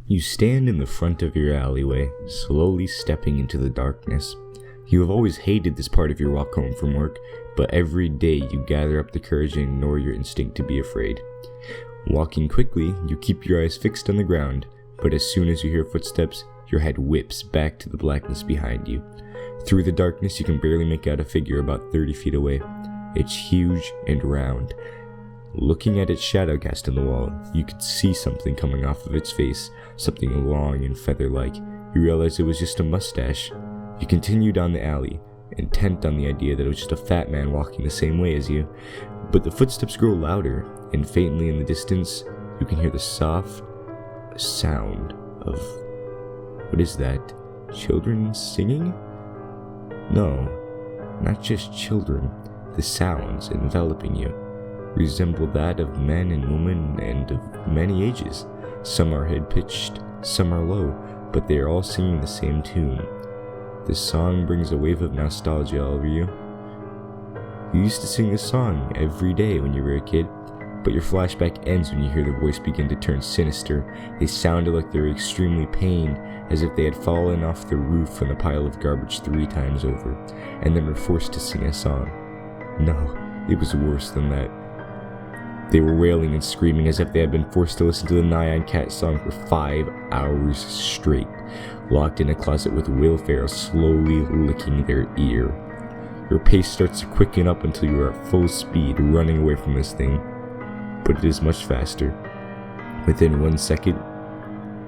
You stand in the front of your alleyway, slowly stepping into the darkness. You have always hated this part of your walk home from work, but every day you gather up the courage and ignore your instinct to be afraid. Walking quickly, you keep your eyes fixed on the ground, but as soon as you hear footsteps, your head whips back to the blackness behind you. Through the darkness, you can barely make out a figure about 30 feet away. It's huge and round. Looking at its shadow cast on the wall, you could see something coming off of its face, something long and feather-like. You realized it was just a mustache. You continue down the alley, intent on the idea that it was just a fat man walking the same way as you. But the footsteps grow louder, and faintly in the distance, you can hear the soft sound of... what is that? Children singing? No, not just children. The sounds enveloping you resemble that of men and women and of many ages. Some are high-pitched, some are low, but they are all singing the same tune. This song brings a wave of nostalgia over you. You used to sing this song every day when you were a kid, but your flashback ends when you hear the voice begin to turn sinister. They sounded like they were extremely pained, as if they had fallen off the roof on a pile of garbage 3 times over, and then were forced to sing a song. No, it was worse than that. They were wailing and screaming as if they had been forced to listen to the Nyan Cat song for 5 hours straight, locked in a closet with Will Ferrell slowly licking their ear. Your pace starts to quicken up until you are at full speed running away from this thing, but it is much faster. Within 1 second,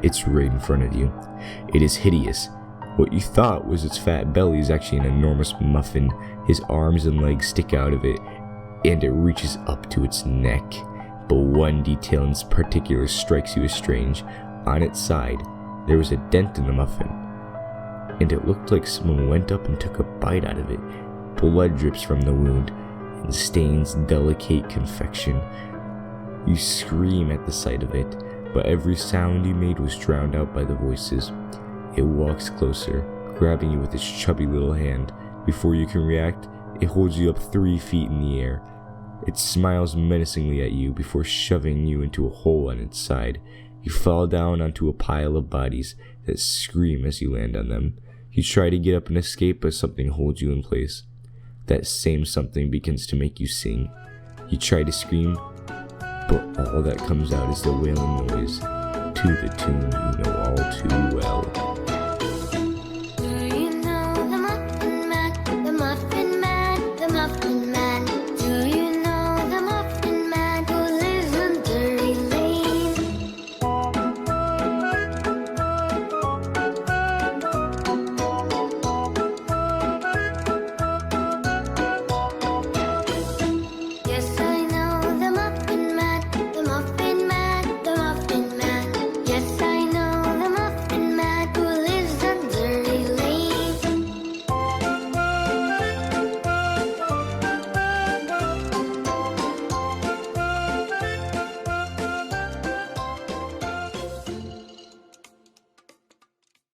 it's right in front of you. It is hideous. What you thought was its fat belly is actually an enormous muffin. His arms and legs stick out of it, and it reaches up to its neck. But one detail in particular strikes you as strange. On its side, there was a dent in the muffin, and it looked like someone went up and took a bite out of it. Blood drips from the wound and stains delicate confection. You scream at the sight of it, but every sound you made was drowned out by the voices. It walks closer, grabbing you with its chubby little hand. Before you can react, it holds you up 3 feet in the air. It smiles menacingly at you before shoving you into a hole on its side. You fall down onto a pile of bodies that scream as you land on them. You try to get up and escape, but something holds you in place. That same something begins to make you sing. You try to scream, but all that comes out is the wailing noise, to the tune you know all too well.